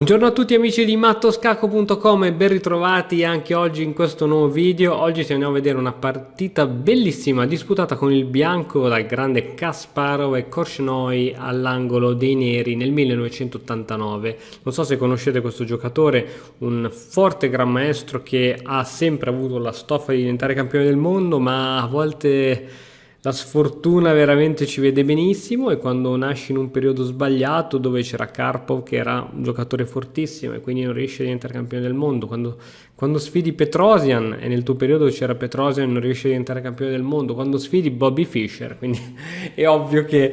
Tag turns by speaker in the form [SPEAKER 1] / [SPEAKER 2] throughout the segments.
[SPEAKER 1] Buongiorno a tutti amici di mattoscacco.com e ben ritrovati anche oggi in questo nuovo video. Oggi ci andiamo a vedere una partita bellissima disputata con il bianco dal grande Kasparov e Korchnoi all'angolo dei neri nel 1989. Non so se conoscete questo giocatore, un forte gran maestro che ha sempre avuto la stoffa di diventare campione del mondo, ma a volte la sfortuna veramente ci vede benissimo, e quando nasci in un periodo sbagliato dove c'era Karpov che era un giocatore fortissimo e quindi non riesce a diventare campione del mondo, quando sfidi Petrosian e nel tuo periodo c'era Petrosian e non riesce a diventare campione del mondo, quando sfidi Bobby Fischer, quindi è ovvio che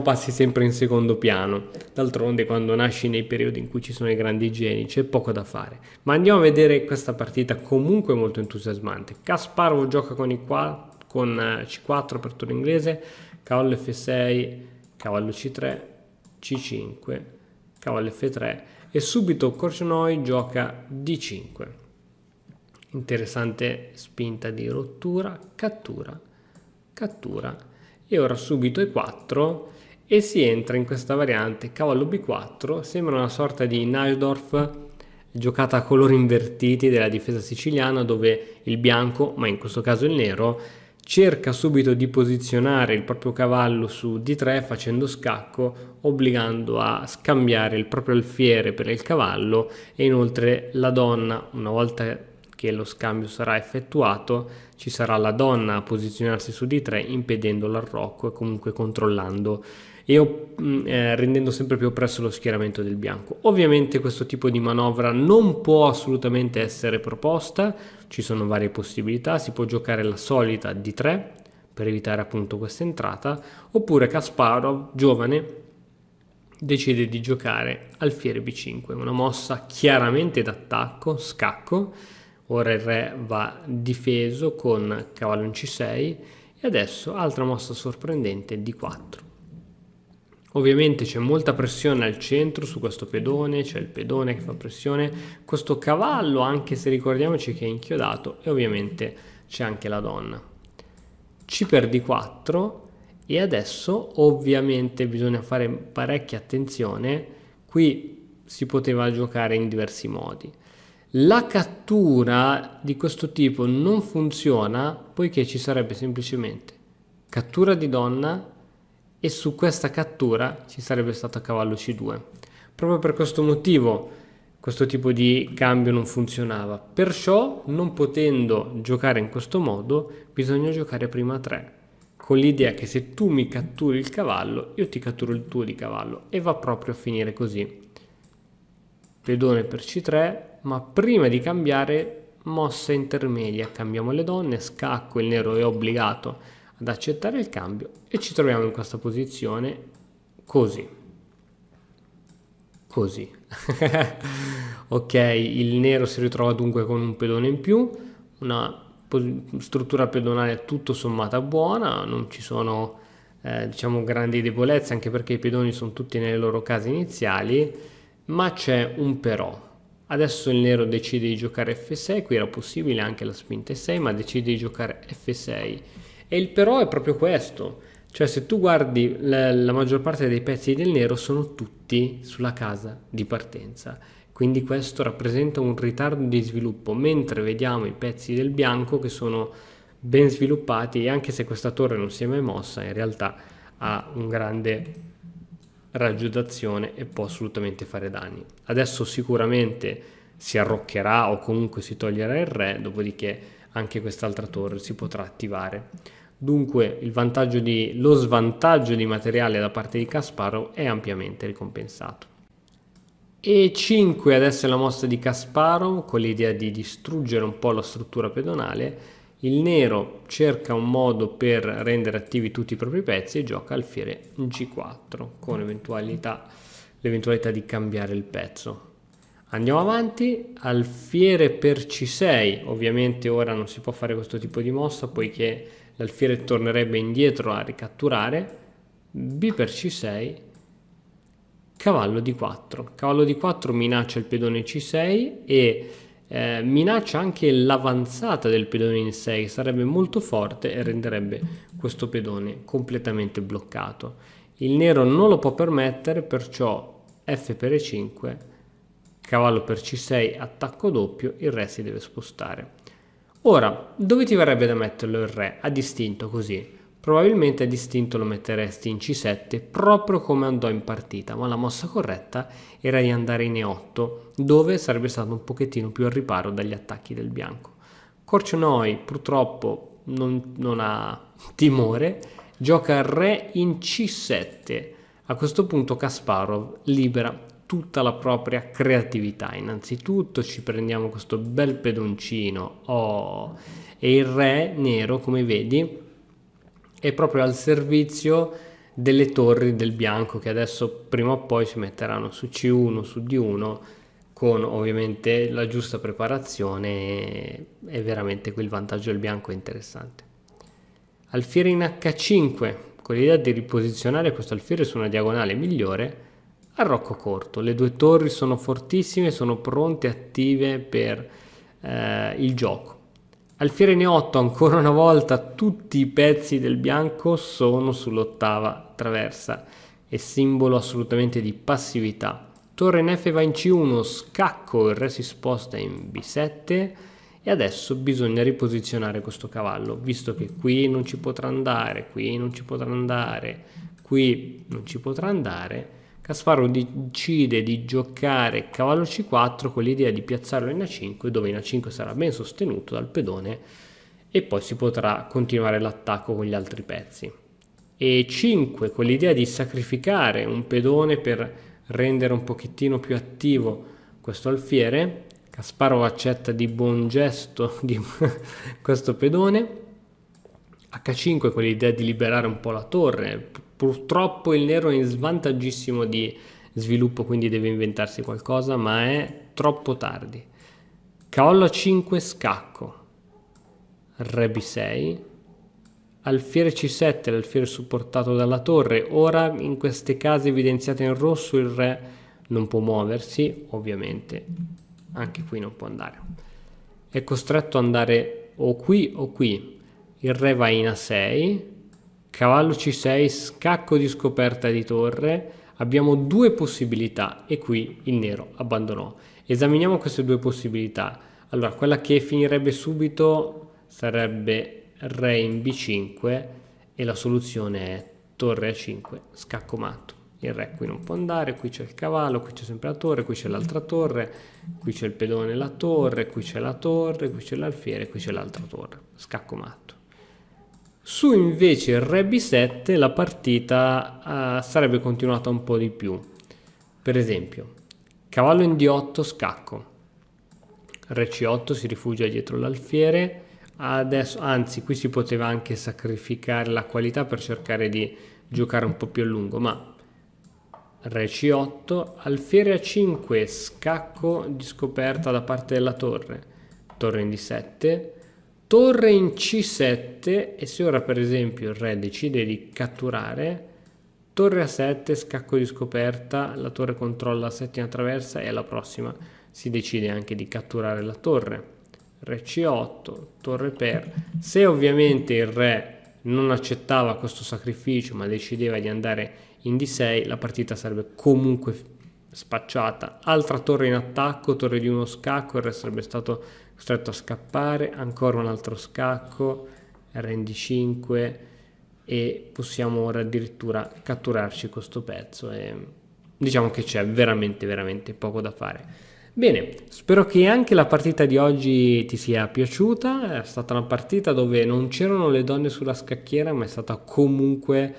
[SPEAKER 1] passi sempre in secondo piano. D'altronde quando nasci nei periodi in cui ci sono i grandi geni c'è poco da fare. Ma andiamo a vedere questa partita comunque molto entusiasmante. Kasparov gioca con C4 per turno inglese, cavallo F6, cavallo C3, C5, cavallo F3 e subito Korchnoi gioca D5. Interessante spinta di rottura, cattura, cattura e ora subito E4 e si entra in questa variante cavallo B4. Sembra una sorta di Najdorf giocata a colori invertiti della difesa siciliana, dove il bianco, ma in questo caso il nero, cerca subito di posizionare il proprio cavallo su D3 facendo scacco, obbligando a scambiare il proprio alfiere per il cavallo, e inoltre la donna, una volta che lo scambio sarà effettuato, ci sarà la donna a posizionarsi su D3 impedendo l'arrocco e comunque controllando e rendendo sempre più oppresso lo schieramento del bianco. Ovviamente questo tipo di manovra non può assolutamente essere proposta, ci sono varie possibilità. Si può giocare la solita D3 per evitare appunto questa entrata, oppure Kasparov, giovane, decide di giocare alfiere B5, una mossa chiaramente d'attacco, scacco. Ora il re va difeso con cavallo in C6 e adesso altra mossa sorprendente, D4. Ovviamente c'è molta pressione al centro su questo pedone, c'è il pedone che fa pressione, questo cavallo, anche se ricordiamoci che è inchiodato, e ovviamente c'è anche la donna. C per D4 e adesso ovviamente bisogna fare parecchia attenzione, qui si poteva giocare in diversi modi. La cattura di questo tipo non funziona poiché ci sarebbe semplicemente cattura di donna e su questa cattura ci sarebbe stato cavallo C2. Proprio per questo motivo questo tipo di cambio non funzionava. Perciò, non potendo giocare in questo modo, bisogna giocare prima 3, con l'idea che se tu mi catturi il cavallo, io ti catturo il tuo di cavallo, e va proprio a finire così. Pedone per C3, ma prima di cambiare mossa intermedia, cambiamo le donne, scacco, il nero è obbligato ad accettare il cambio e ci troviamo in questa posizione così. Ok, il nero si ritrova dunque con un pedone in più, una struttura pedonale tutto sommata buona, non ci sono grandi debolezze, anche perché i pedoni sono tutti nelle loro case iniziali, ma c'è un però. Adesso il nero decide di giocare F6, qui era possibile anche la spinta E6, ma decide di giocare F6. E il però è proprio questo, cioè se tu guardi la maggior parte dei pezzi del nero sono tutti sulla casa di partenza, quindi questo rappresenta un ritardo di sviluppo, mentre vediamo i pezzi del bianco che sono ben sviluppati, e anche se questa torre non si è mai mossa, in realtà ha un grande raggio d'azione e può assolutamente fare danni. Adesso sicuramente si arroccherà o comunque si toglierà il re, dopodiché anche quest'altra torre si potrà attivare. Dunque lo svantaggio di materiale da parte di Kasparov è ampiamente ricompensato. E5 adesso è la mossa di Kasparov, con l'idea di distruggere un po' la struttura pedonale. Il nero cerca un modo per rendere attivi tutti i propri pezzi e gioca alfiere in G4 con l'eventualità di cambiare il pezzo. Andiamo avanti, alfiere per C6, ovviamente ora non si può fare questo tipo di mossa poiché l'alfiere tornerebbe indietro a ricatturare. B per C6, cavallo D4. Cavallo D4 minaccia il pedone C6 e minaccia anche l'avanzata del pedone in 6, sarebbe molto forte e renderebbe questo pedone completamente bloccato. Il nero non lo può permettere, perciò F per E5 cavallo per C6, attacco doppio, il re si deve spostare. Ora, dove ti verrebbe da metterlo il re? A distinto così. Probabilmente a distinto lo metteresti in C7 proprio come andò in partita, ma la mossa corretta era di andare in E8, dove sarebbe stato un pochettino più al riparo dagli attacchi del bianco. Korchnoi purtroppo non ha timore, gioca il re in C7. A questo punto Kasparov libera tutta la propria creatività. Innanzitutto ci prendiamo questo bel pedoncino, e il re nero, come vedi, è proprio al servizio delle torri del bianco, che adesso prima o poi si metteranno su C1, su D1, con ovviamente la giusta preparazione. È veramente qui il vantaggio del bianco è interessante. Alfiere in H5, con l'idea di riposizionare questo alfiere su una diagonale migliore, arrocco corto. Le due torri sono fortissime, sono pronte, attive per il gioco. Alfiere in E8, ancora una volta tutti i pezzi del bianco sono sull'ottava traversa, è simbolo assolutamente di passività. Torre in F va in C1, scacco, il re si sposta in B7 e adesso bisogna riposizionare questo cavallo, visto che qui non ci potrà andare, qui non ci potrà andare, qui non ci potrà andare. Kasparov decide di giocare cavallo C4 con l'idea di piazzarlo in A5, dove in A5 sarà ben sostenuto dal pedone e poi si potrà continuare l'attacco con gli altri pezzi. E5 con l'idea di sacrificare un pedone per rendere un pochettino più attivo questo alfiere. Kasparov accetta di buon gesto di questo pedone. H5 con l'idea di liberare un po' la torre. Purtroppo il nero è in svantaggissimo di sviluppo, quindi deve inventarsi qualcosa, ma è troppo tardi. Cavallo A5, scacco, re B6, alfiere C7, l'alfiere supportato dalla torre. Ora in queste case evidenziate in rosso il re non può muoversi, ovviamente anche qui non può andare, è costretto ad andare o qui o qui. Il re va in A6, cavallo C6, scacco di scoperta di torre. Abbiamo due possibilità e qui il nero abbandonò. Esaminiamo queste due possibilità. Allora, quella che finirebbe subito sarebbe re in B5 e la soluzione è torre A5, scacco matto. Il re qui non può andare, qui c'è il cavallo, qui c'è sempre la torre, qui c'è l'altra torre, qui c'è il pedone e la torre, qui c'è la torre, qui c'è l'alfiere, qui c'è l'altra torre, scacco matto. Su invece il re B7 la partita sarebbe continuata un po' di più. Per esempio, cavallo in D8, scacco, re C8 si rifugia dietro l'alfiere. Adesso, anzi, qui si poteva anche sacrificare la qualità per cercare di giocare un po' più a lungo, ma re C8, alfiere A5, scacco di scoperta da parte della torre, torre in D7, torre in C7 e se ora per esempio il re decide di catturare, torre A7, scacco di scoperta, la torre controlla la settima traversa e alla prossima si decide anche di catturare la torre, re C8, torre per. Se ovviamente il re non accettava questo sacrificio ma decideva di andare in D6, la partita sarebbe comunque spacciata. Altra torre in attacco, torre di uno scacco, il re sarebbe stato costretto a scappare, ancora un altro scacco, re in D5 e possiamo ora addirittura catturarci questo pezzo e diciamo che c'è veramente poco da fare. Bene, spero che anche la partita di oggi ti sia piaciuta. È stata una partita dove non c'erano le donne sulla scacchiera, ma è stata comunque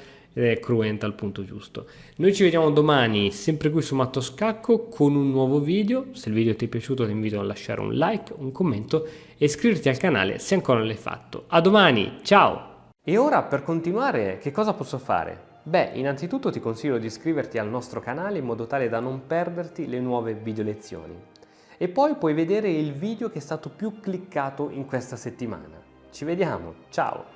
[SPEAKER 1] cruenta al punto giusto. Noi ci vediamo domani sempre qui su Matto Scacco con un nuovo video. Se il video ti è piaciuto ti invito a lasciare un like, un commento e iscriverti al canale se ancora non l'hai fatto. A domani, ciao!
[SPEAKER 2] E ora per continuare che cosa posso fare? Beh, innanzitutto ti consiglio di iscriverti al nostro canale in modo tale da non perderti le nuove video lezioni. E poi puoi vedere il video che è stato più cliccato in questa settimana. Ci vediamo, ciao!